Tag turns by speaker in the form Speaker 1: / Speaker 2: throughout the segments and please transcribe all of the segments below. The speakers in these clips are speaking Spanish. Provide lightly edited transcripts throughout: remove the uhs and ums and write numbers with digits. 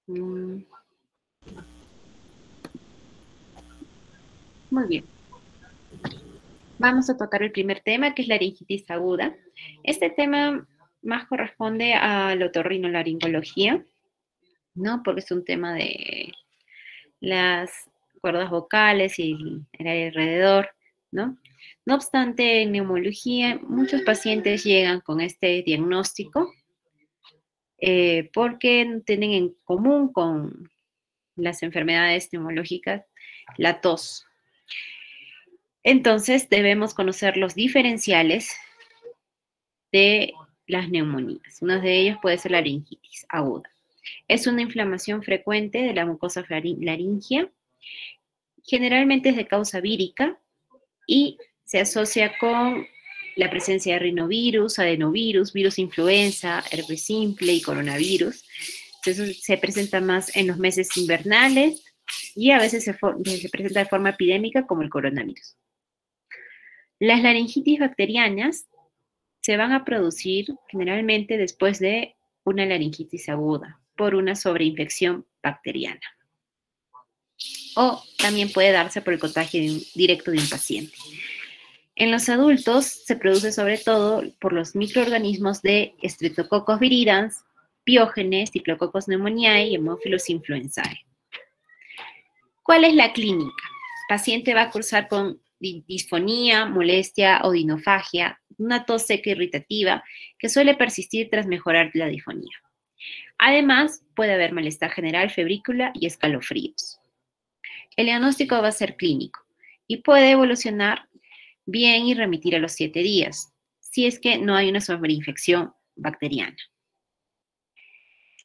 Speaker 1: Mm, Muy bien. Vamos a tocar el primer tema, que es la laringitis aguda. Este tema más corresponde a la otorrinolaringología, ¿no? Porque es un tema de las cuerdas vocales y el área alrededor, ¿no? No obstante, en neumología, muchos pacientes llegan con este diagnóstico porque tienen en común con las enfermedades neumológicas la tos. Entonces, debemos conocer los diferenciales de las neumonías. Uno de ellos puede ser la laringitis aguda. Es una inflamación frecuente de la mucosa laringea. Generalmente es de causa vírica y se asocia con la presencia de rinovirus, adenovirus, virus influenza, herpes simple y coronavirus. Entonces se presenta más en los meses invernales y a veces se presenta de forma epidémica como el coronavirus. Las laringitis bacterianas se van a producir generalmente después de una laringitis aguda por una sobreinfección bacteriana. O también puede darse por el contagio directo de un paciente. En los adultos se produce sobre todo por los microorganismos de Streptococcus viridans, Piógenes, Diplococcus pneumoniae y Haemophilus influenzae. ¿Cuál es la clínica? El paciente va a cursar con disfonía, molestia o dinofagia, una tos seca irritativa que suele persistir tras mejorar la disfonía. Además, puede haber malestar general, febrícula y escalofríos. El diagnóstico va a ser clínico y puede evolucionar bien y remitir a los 7 días, si es que no hay una sobreinfección bacteriana,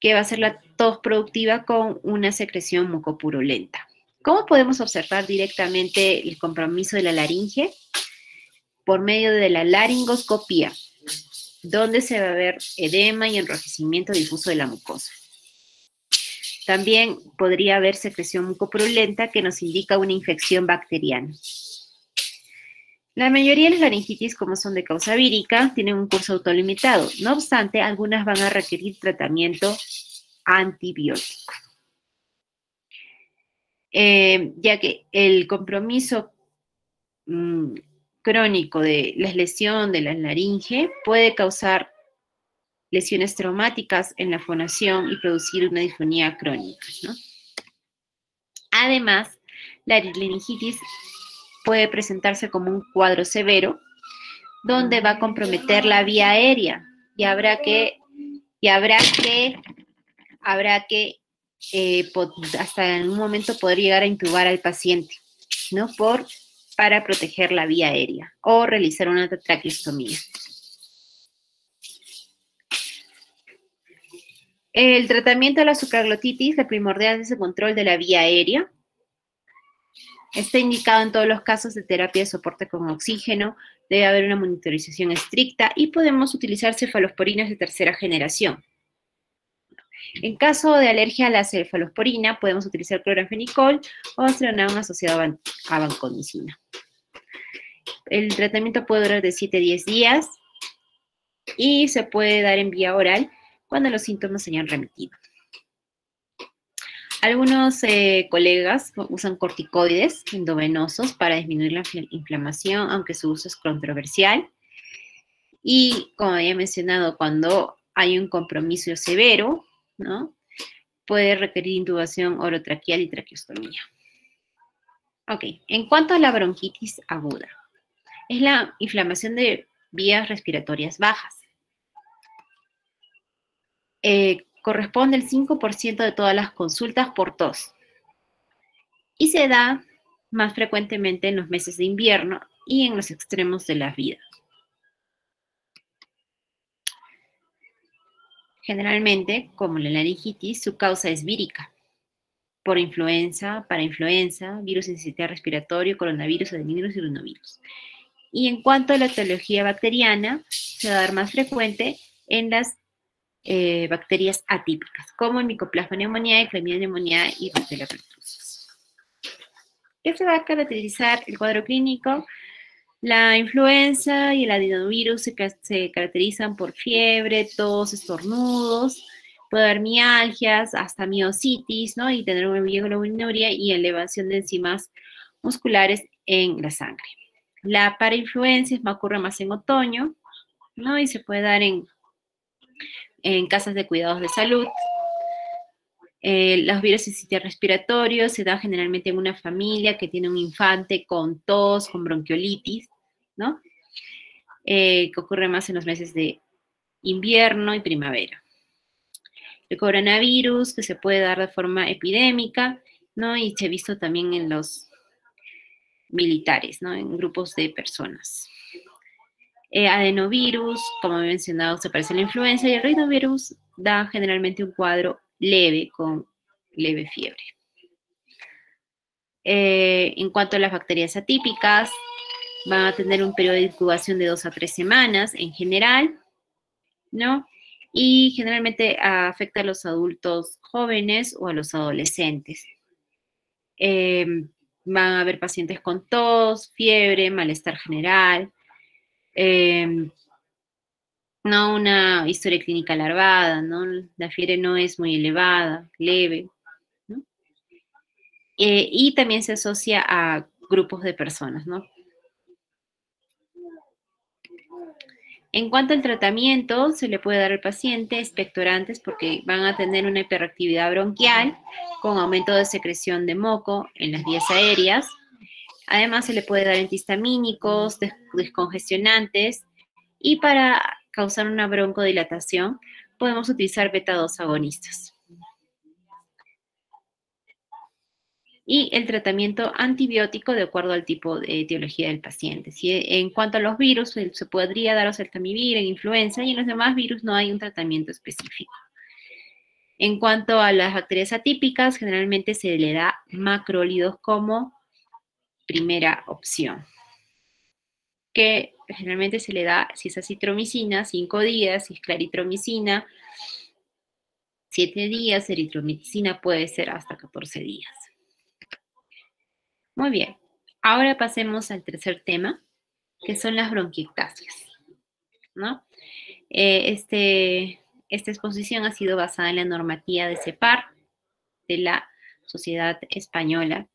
Speaker 1: que va a ser la tos productiva con una secreción mucopurulenta. ¿Cómo podemos observar directamente el compromiso de la laringe? Por medio de la laringoscopía, donde se va a ver edema y enrojecimiento difuso de la mucosa. También podría haber secreción mucopurulenta que nos indica una infección bacteriana. La mayoría de las laringitis, como son de causa vírica, tienen un curso autolimitado. No obstante, algunas van a requerir tratamiento antibiótico. Ya que el compromiso crónico de la lesión de la laringe puede causar lesiones traumáticas en la fonación y producir una disfonía crónica, ¿no? Además, la laringitis puede presentarse como un cuadro severo donde va a comprometer la vía aérea y habrá que hasta en un momento poder llegar a intubar al paciente, ¿no? Para proteger la vía aérea o realizar una traqueostomía. El tratamiento de la supraglotitis, la primordial es el control de la vía aérea. Está indicado en todos los casos de terapia de soporte con oxígeno. Debe haber una monitorización estricta y podemos utilizar cefalosporinas de tercera generación. En caso de alergia a la cefalosporina, podemos utilizar cloranfenicol o Astronam asociado a vancomicina. El tratamiento puede durar de 7 a 10 días y se puede dar en vía oral cuando los síntomas se hayan remitido. Algunos colegas usan corticoides endovenosos para disminuir la inflamación, aunque su uso es controversial. Y como había mencionado, cuando hay un compromiso severo, ¿no? Puede requerir intubación orotraqueal y traqueostomía. Ok, en cuanto a la bronquitis aguda, es la inflamación de vías respiratorias bajas. Corresponde al 5% de todas las consultas por tos y se da más frecuentemente en los meses de invierno y en los extremos de la vida. Generalmente, como la laringitis, su causa es vírica, por influenza, parainfluenza, virus sincitial respiratorio, coronavirus, adenovirus y rinovirus. Y en cuanto a la etiología bacteriana, se va a dar más frecuente en las bacterias atípicas, como el Mycoplasma pneumoniae, Clamidia pneumoniae y Rubella pertussis. ¿Qué se va a caracterizar el cuadro clínico? La influenza y el adenovirus se caracterizan por fiebre, tos, estornudos, Puede haber mialgias, hasta miositis, ¿no? Y tener una bioglobinuria y elevación de enzimas musculares en la sangre. La parainfluencia ocurre más en otoño, ¿no? Y se puede dar en casas de cuidados de salud. Los virus respiratorios se dan generalmente en una familia que tiene un infante con tos, con bronquiolitis, ¿no? Que ocurre más en los meses de invierno y primavera. El coronavirus, que se puede dar de forma epidémica, ¿no? Y se ha visto también en los militares, ¿no? En grupos de personas. Adenovirus, como he mencionado, se parece a la influenza, y el rinovirus da generalmente un cuadro leve, con leve fiebre. En cuanto a las bacterias atípicas, van a tener un periodo de incubación de 2 a 3 semanas en general, ¿no? Y generalmente afecta a los adultos jóvenes o a los adolescentes. Van a haber pacientes con tos, fiebre, malestar general, no una historia clínica alargada, ¿no? La fiebre no es muy elevada, leve, ¿no? Y también se asocia a grupos de personas, ¿no? En cuanto al tratamiento, se le puede dar al paciente expectorantes porque van a tener una hiperactividad bronquial con aumento de secreción de moco en las vías aéreas. Además, se le puede dar antihistamínicos, descongestionantes, y para causar una broncodilatación podemos utilizar beta-2 agonistas. Y el tratamiento antibiótico de acuerdo al tipo de etiología del paciente. Si en cuanto a los virus, se podría dar oseltamivir en influenza, y en los demás virus no hay un tratamiento específico. En cuanto a las bacterias atípicas, generalmente se le da macrólidos como primera opción, que generalmente se le da, si es acitromicina, 5 días, si es claritromicina, 7 días, eritromicina puede ser hasta 14 días. Muy bien, ahora pasemos al tercer tema, que son las bronquiectasias, ¿no? Esta exposición ha sido basada en la normativa de CEPAR, de la Sociedad Española,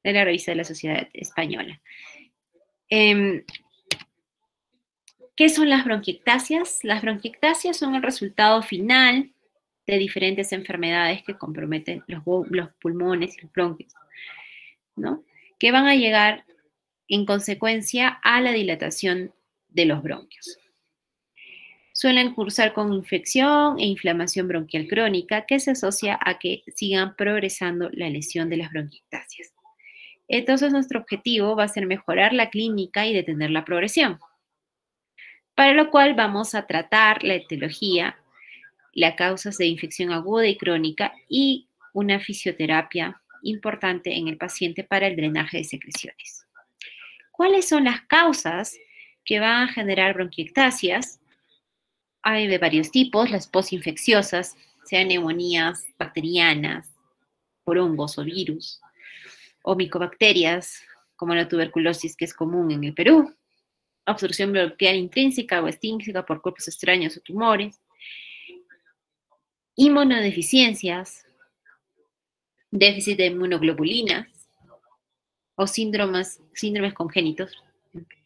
Speaker 1: de la revista de la Sociedad Española. ¿Qué son las bronquiectasias? Las bronquiectasias son el resultado final de diferentes enfermedades que comprometen los pulmones y los bronquios, ¿no? Que van a llegar en consecuencia a la dilatación de los bronquios. Suelen cursar con infección e inflamación bronquial crónica, que se asocia a que sigan progresando la lesión de las bronquiectasias. Entonces, nuestro objetivo va a ser mejorar la clínica y detener la progresión, para lo cual vamos a tratar la etiología, las causas de infección aguda y crónica, y una fisioterapia importante en el paciente para el drenaje de secreciones. ¿Cuáles son las causas que van a generar bronquiectasias? Hay de varios tipos: las postinfecciosas, sean neumonías bacterianas, por hongos o virus, o micobacterias, como la tuberculosis, que es común en el Perú, obstrucción bronquial intrínseca o extrínseca por cuerpos extraños o tumores, inmunodeficiencias, déficit de inmunoglobulinas o síndromes congénitos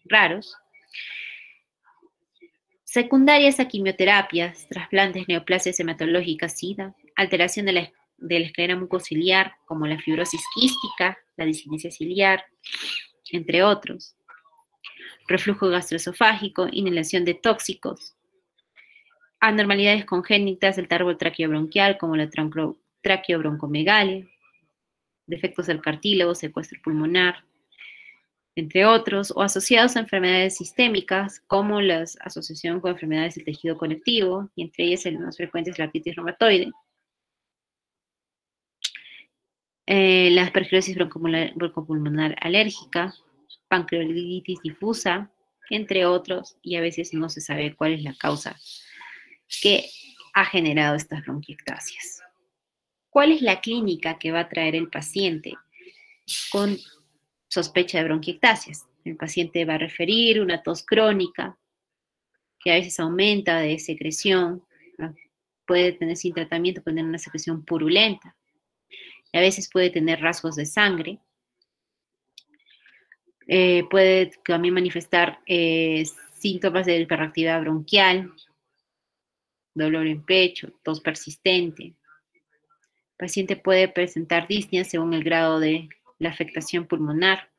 Speaker 1: raros, secundarias a quimioterapias, trasplantes, neoplasias hematológicas, SIDA, alteración de la esclera mucociliar, como la fibrosis quística, la discinesia ciliar, entre otros, reflujo gastroesofágico, inhalación de tóxicos, anormalidades congénitas del árbol traqueobronquial, como la traqueobroncomegalia, defectos del cartílago, secuestro pulmonar, entre otros, o asociados a enfermedades sistémicas, como la asociación con enfermedades del tejido conectivo, y entre ellas el más frecuente es la artritis reumatoide, la aspergilosis broncopulmonar alérgica, pancreatitis difusa, entre otros, y a veces no se sabe cuál es la causa que ha generado estas bronquiectasias. ¿Cuál es la clínica que va a traer el paciente con sospecha de bronquiectasias? El paciente va a referir una tos crónica, que a veces aumenta de secreción, ¿no? puede tener sin tratamiento, puede tener una secreción purulenta. A veces puede tener rasgos de sangre. Puede también manifestar síntomas de hiperactividad bronquial, dolor en pecho, tos persistente. El paciente puede presentar disnea según el grado de la afectación pulmonar.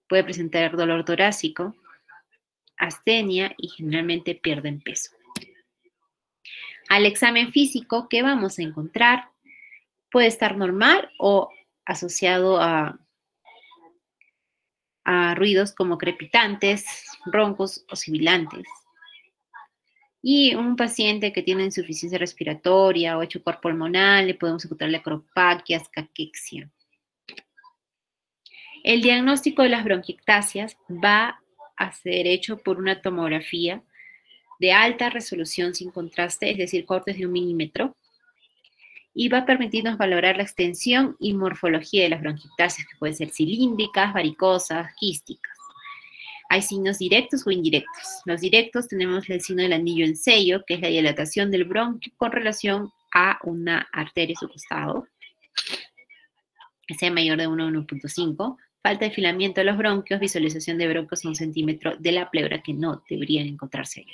Speaker 1: Puede presentar dolor torácico, astenia y generalmente pierden peso. Al examen físico, ¿qué vamos a encontrar? Puede estar normal o asociado a ruidos como crepitantes, roncos o sibilantes. Y un paciente que tiene insuficiencia respiratoria o hecho cuerpo pulmonar, le podemos encontrar acropaquias, caquexia. El diagnóstico de las bronquiectasias va a ser hecho por una tomografía de alta resolución sin contraste, es decir, cortes de 1 milímetro, y va a permitirnos valorar la extensión y morfología de las bronquiectasias, que pueden ser cilíndricas, varicosas, quísticas. Hay signos directos o indirectos. Los directos tenemos el signo del anillo en sello, que es la dilatación del bronquio con relación a una arteria a su costado, que sea mayor de 1 a 1.5. Falta de filamiento de los bronquios, visualización de bronquios a 1 centímetro de la pleura, que no deberían encontrarse ahí.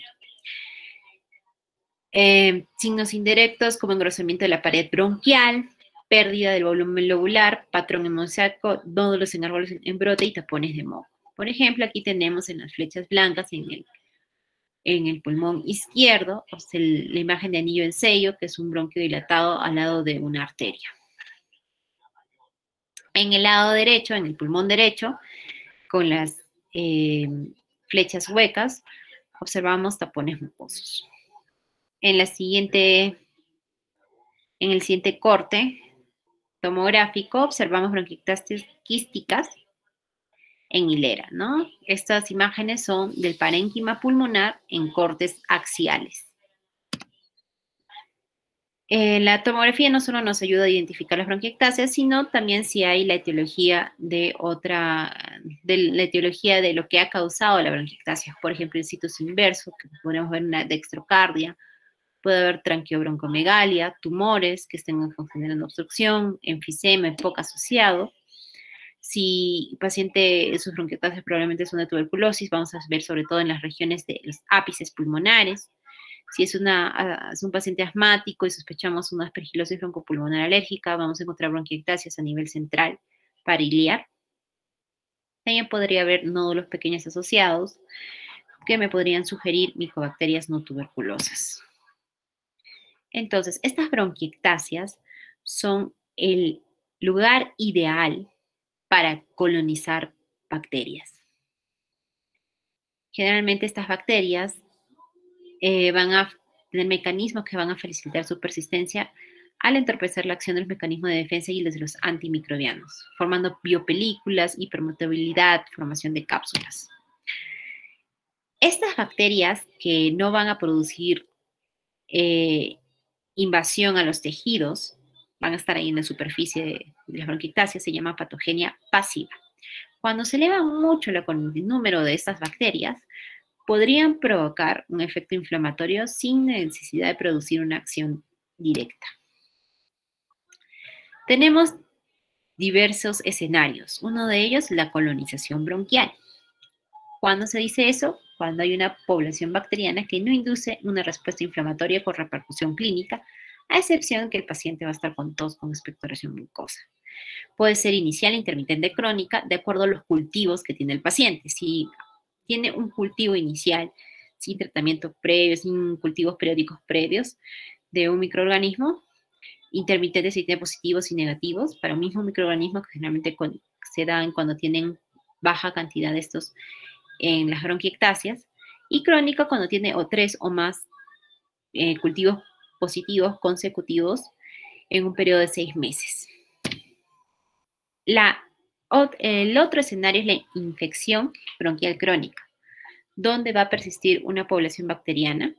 Speaker 1: Signos indirectos como engrosamiento de la pared bronquial, pérdida del volumen lobular, patrón hemosíaco, nódulos en árboles en brote y tapones de moco. Por ejemplo, aquí tenemos en las flechas blancas en el pulmón izquierdo, o sea, la imagen de anillo en sello, que es un bronquio dilatado al lado de una arteria. En el lado derecho, en el pulmón derecho, con las flechas huecas, observamos tapones mucosos. En el siguiente corte tomográfico observamos bronquiectasias quísticas en hilera, ¿no? Estas imágenes son del parénquima pulmonar en cortes axiales. La tomografía no solo nos ayuda a identificar las bronquiectasias, sino también si hay la etiología de lo que ha causado la bronquiectasia. Por ejemplo, el situs inverso, que podemos ver una dextrocardia, puede haber tranqueobroncomegalia, tumores que estén generando obstrucción, enfisema, EPOC asociado. Si el paciente, sus bronquiectasias probablemente son de tuberculosis, vamos a ver sobre todo en las regiones de los ápices pulmonares. Si es un paciente asmático y sospechamos una aspergilosis broncopulmonar alérgica, vamos a encontrar bronquiectasias a nivel central pariliar. También podría haber nódulos pequeños asociados que me podrían sugerir micobacterias no tuberculosas. Entonces, estas bronquiectasias son el lugar ideal para colonizar bacterias. Generalmente estas bacterias van a tener mecanismos que van a facilitar su persistencia al entorpecer la acción de los mecanismos de defensa y los de los antimicrobianos, formando biopelículas, hipermutabilidad, formación de cápsulas. Estas bacterias que no van a producir invasión a los tejidos, van a estar ahí en la superficie de las bronquiectasias, se llama patogenia pasiva. Cuando se eleva mucho el número de estas bacterias, podrían provocar un efecto inflamatorio sin necesidad de producir una acción directa. Tenemos diversos escenarios. Uno de ellos, la colonización bronquial. ¿Cuándo se dice eso? Cuando hay una población bacteriana que no induce una respuesta inflamatoria con repercusión clínica, a excepción que el paciente va a estar con tos con expectoración mucosa. Puede ser inicial, intermitente, crónica, de acuerdo a los cultivos que tiene el paciente. Si tiene un cultivo inicial sin tratamiento previo, sin cultivos periódicos previos de un microorganismo, intermitente si tiene positivos y negativos para un mismo microorganismo que generalmente se dan cuando tienen baja cantidad de estos en las bronquiectasias, y crónica cuando tiene 3 o más cultivos positivos consecutivos en un periodo de 6 meses. El otro escenario es la infección bronquial crónica, donde va a persistir una población bacteriana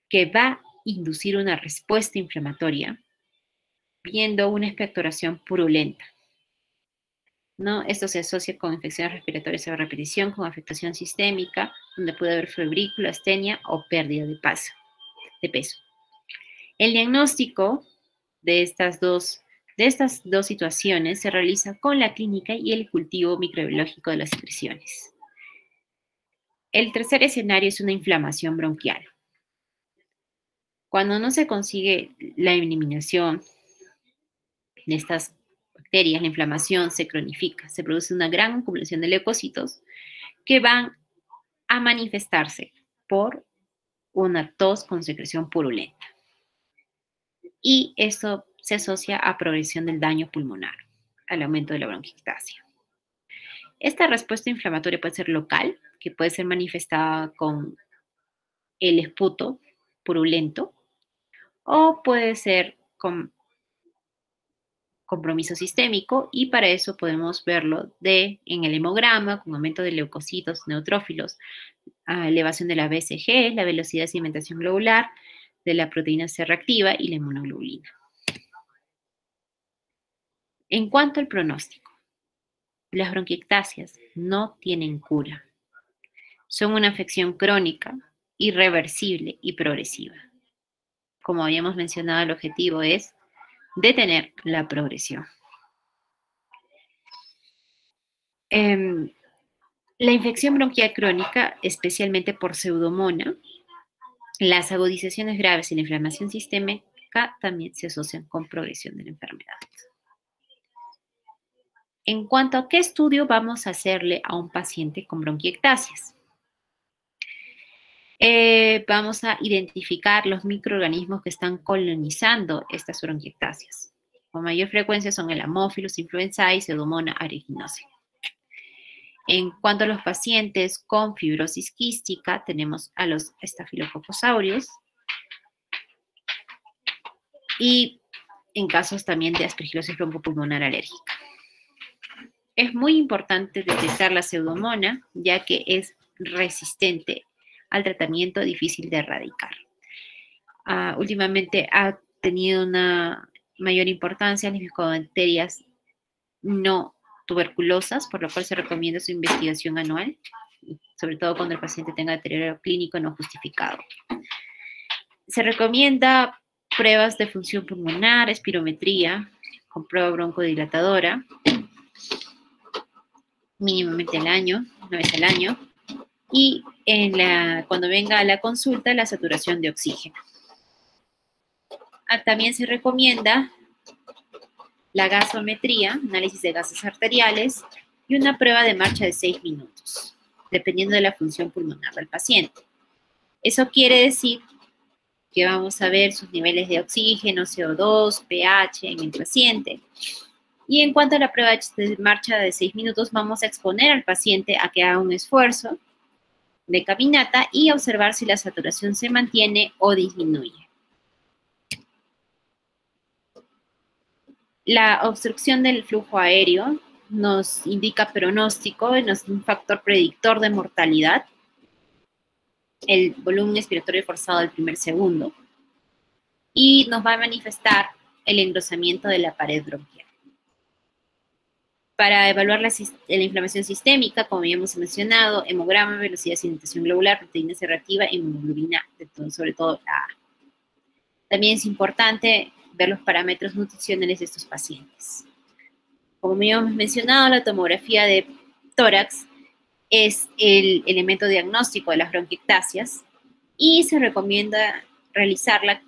Speaker 1: que va a inducir una respuesta inflamatoria, viendo una expectoración purulenta, ¿no? Esto se asocia con infecciones respiratorias a repetición, con afectación sistémica, donde puede haber febrícula, astenia o pérdida de peso. El diagnóstico de estas dos situaciones se realiza con la clínica y el cultivo microbiológico de las secreciones. El tercer escenario es una inflamación bronquial. Cuando no se consigue la eliminación de estas bacterias, la inflamación se cronifica, se produce una gran acumulación de leucocitos que van a manifestarse por una tos con secreción purulenta. Y esto se asocia a progresión del daño pulmonar, al aumento de la bronquiectasia. Esta respuesta inflamatoria puede ser local, que puede ser manifestada con el esputo purulento, o puede ser con compromiso sistémico, y para eso podemos verlo en el hemograma, con aumento de leucocitos neutrófilos, elevación de la BCG, la velocidad de sedimentación globular, de la proteína C reactiva y la inmunoglobulina. En cuanto al pronóstico, las bronquiectasias no tienen cura. Son una afección crónica, irreversible y progresiva. Como habíamos mencionado, el objetivo es detener la progresión. La infección bronquial crónica, especialmente por Pseudomonas, las agudizaciones graves y la inflamación sistémica también se asocian con progresión de la enfermedad. En cuanto a qué estudio vamos a hacerle a un paciente con bronquiectasias, vamos a identificar los microorganismos que están colonizando estas bronquiectasias. Con mayor frecuencia son el Haemophilus influenzae y Pseudomonas aeruginosa. En cuanto a los pacientes con fibrosis quística, tenemos a los Staphylococcus aureus y en casos también de aspergilosis broncopulmonar alérgica. Es muy importante detectar la Pseudomonas, ya que es resistente al tratamiento, difícil de erradicar. Últimamente ha tenido una mayor importancia las mycobacterias no tuberculosas, por lo cual se recomienda su investigación anual, sobre todo cuando el paciente tenga deterioro clínico no justificado. Se recomienda pruebas de función pulmonar, espirometría, con prueba broncodilatadora, mínimamente al año, una vez al año, y cuando venga a la consulta, la saturación de oxígeno. También se recomienda la gasometría, análisis de gases arteriales, y una prueba de marcha de 6 minutos, dependiendo de la función pulmonar del paciente. Eso quiere decir que vamos a ver sus niveles de oxígeno, CO2, pH en el paciente. Y en cuanto a la prueba de marcha de 6 minutos, vamos a exponer al paciente a que haga un esfuerzo de caminata y observar si la saturación se mantiene o disminuye. La obstrucción del flujo aéreo nos indica pronóstico, es un factor predictor de mortalidad. El volumen expiratorio forzado del primer segundo. Y nos va a manifestar el engrosamiento de la pared bronquial. Para evaluar la inflamación sistémica, como habíamos mencionado, hemograma, velocidad de sedimentación globular, proteína C reactiva y inmunoglobulina, sobre todo la A. También es importante ver los parámetros nutricionales de estos pacientes. Como habíamos mencionado, la tomografía de tórax es el elemento diagnóstico de las bronquiectasias y se recomienda realizarla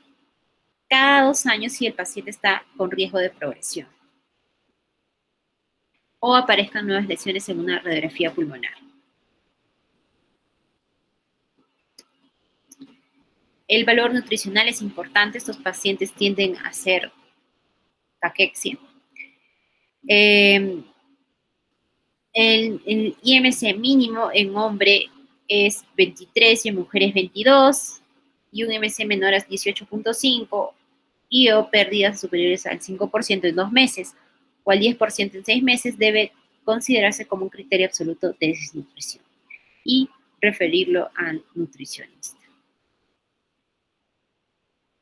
Speaker 1: cada 2 años si el paciente está con riesgo de progresión o aparezcan nuevas lesiones en una radiografía pulmonar. El valor nutricional es importante. Estos pacientes tienden a hacer caquexia. El IMC mínimo en hombre es 23 y en mujeres 22, y un IMC menor a 18.5 y o pérdidas superiores al 5% en 2 meses o al 10% en 6 meses debe considerarse como un criterio absoluto de desnutrición y referirlo al nutricionista.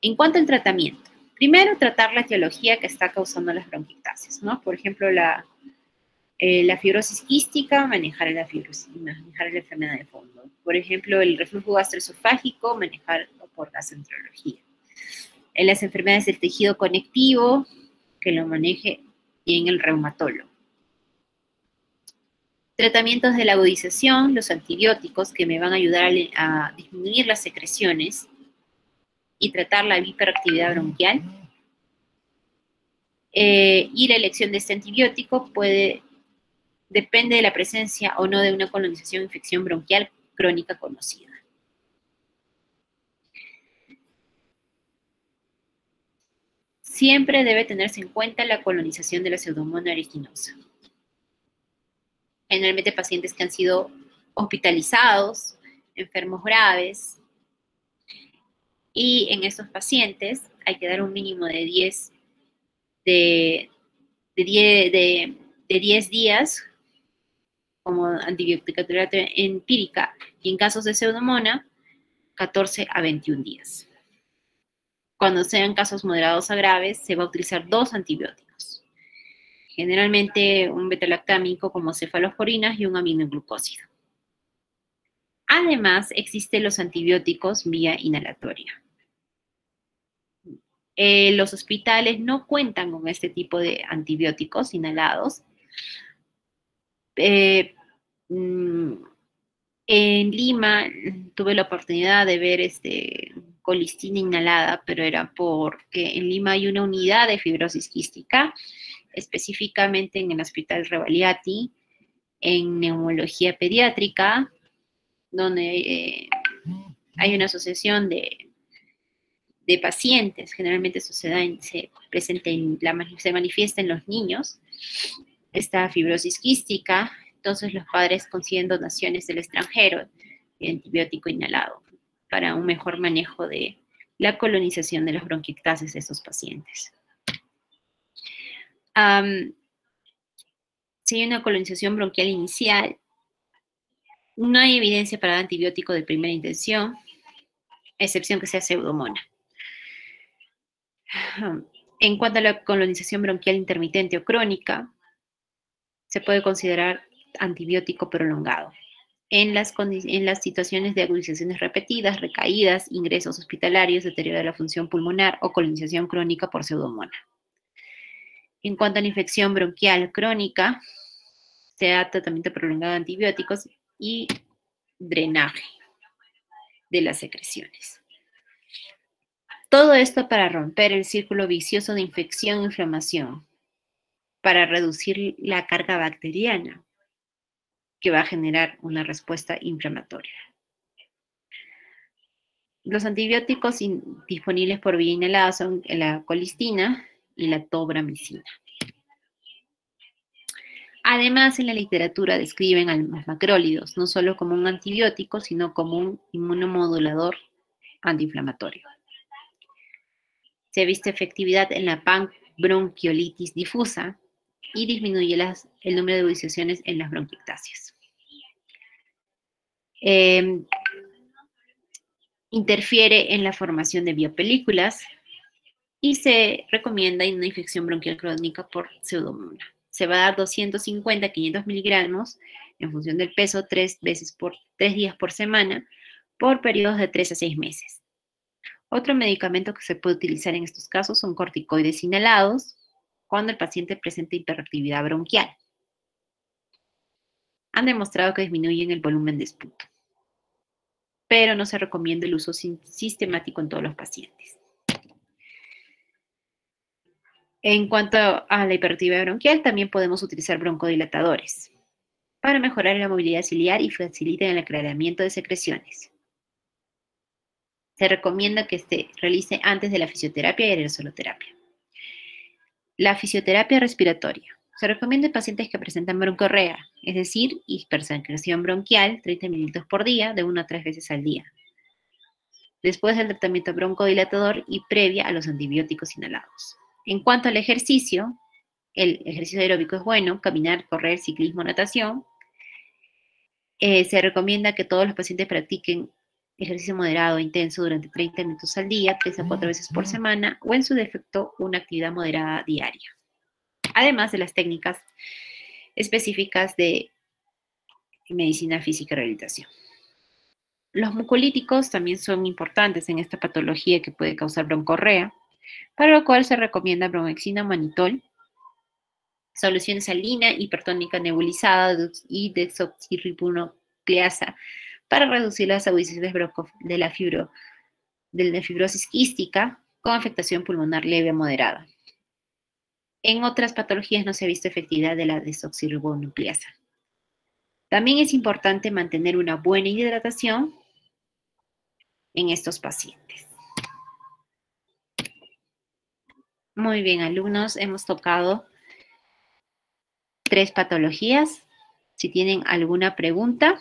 Speaker 1: En cuanto al tratamiento, primero tratar la etiología que está causando las bronquiectasias, ¿no? Por ejemplo, la fibrosis quística, manejar la enfermedad de fondo. Por ejemplo, el reflujo gastroesofágico, manejarlo por gastroenterología. En las enfermedades del tejido conectivo, que lo maneje bien el reumatólogo. Tratamientos de la agudización, los antibióticos que me van a ayudar a disminuir las secreciones y tratar la hiperactividad bronquial. Y la elección de este antibiótico depende de la presencia o no de una colonización o infección bronquial crónica conocida. Siempre debe tenerse en cuenta la colonización de la Pseudomonas aeruginosa. Generalmente pacientes que han sido hospitalizados, enfermos graves, y en estos pacientes hay que dar un mínimo de 10 días como antibioticoterapia empírica, y en casos de Pseudomonas, 14 a 21 días. Cuando sean casos moderados a graves, se va a utilizar 2 antibióticos. Generalmente un betalactámico como cefalosporinas y un aminoglucósido. Además, existen los antibióticos vía inhalatoria. Los hospitales no cuentan con este tipo de antibióticos inhalados. En Lima tuve la oportunidad de ver colistina inhalada, pero era porque en Lima hay una unidad de fibrosis quística, específicamente en el Hospital Rebagliati, en neumología pediátrica, donde hay una asociación de pacientes. Generalmente eso se manifiesta en los niños, esta fibrosis quística. Entonces los padres consiguen donaciones del extranjero de antibiótico inhalado para un mejor manejo de la colonización de las bronquiectasis de estos pacientes. Si hay una colonización bronquial inicial, no hay evidencia para dar antibiótico de primera intención, excepción que sea Pseudomonas. En cuanto a la colonización bronquial intermitente o crónica, se puede considerar antibiótico prolongado. En las situaciones de agudizaciones repetidas, recaídas, ingresos hospitalarios, deterioro de la función pulmonar o colonización crónica por Pseudomonas. En cuanto a la infección bronquial crónica, se da tratamiento prolongado de antibióticos y drenaje de las secreciones. Todo esto para romper el círculo vicioso de infección e inflamación, para reducir la carga bacteriana que va a generar una respuesta inflamatoria. Los antibióticos disponibles por vía inhalada son la colistina y la tobramicina. Además, en la literatura describen a los macrólidos no solo como un antibiótico, sino como un inmunomodulador antiinflamatorio. Se ha visto efectividad en la bronquiolitis difusa y disminuye el número de agudizaciones en las bronquiectasias. Interfiere en la formación de biopelículas y se recomienda en una infección bronquial crónica por Pseudomonas. Se va a dar 250 a 500 miligramos en función del peso 3 días por semana por periodos de 3 a 6 meses. Otro medicamento que se puede utilizar en estos casos son corticoides inhalados cuando el paciente presenta hiperactividad bronquial. Han demostrado que disminuyen el volumen de esputo, pero no se recomienda el uso sistemático en todos los pacientes. En cuanto a la hiperactividad bronquial, también podemos utilizar broncodilatadores para mejorar la movilidad ciliar y facilitar el aclaramiento de secreciones. Se recomienda que se realice antes de la fisioterapia y aerosoloterapia. La fisioterapia respiratoria. Se recomienda en pacientes que presentan broncorrea, es decir, hipersecreción bronquial, 30 mililitros por día, de 1 a 3 veces al día, después del tratamiento broncodilatador y previa a los antibióticos inhalados. En cuanto al ejercicio, el ejercicio aeróbico es bueno, caminar, correr, ciclismo, natación. Se recomienda que todos los pacientes practiquen ejercicio moderado e intenso durante 30 minutos al día, 3 a 4 veces por semana, o en su defecto, una actividad moderada diaria. Además de las técnicas específicas de medicina física y rehabilitación. Los mucolíticos también son importantes en esta patología que puede causar broncorrea. para lo cual se recomienda bromexina, manitol, solución salina, hipertónica nebulizada y desoxirribonucleasa para reducir las audiciones de la fibrosis quística con afectación pulmonar leve a moderada. En otras patologías no se ha visto efectividad de la desoxirribonucleasa. También es importante mantener una buena hidratación en estos pacientes. Muy bien, alumnos, hemos tocado 3 patologías. Si tienen alguna pregunta,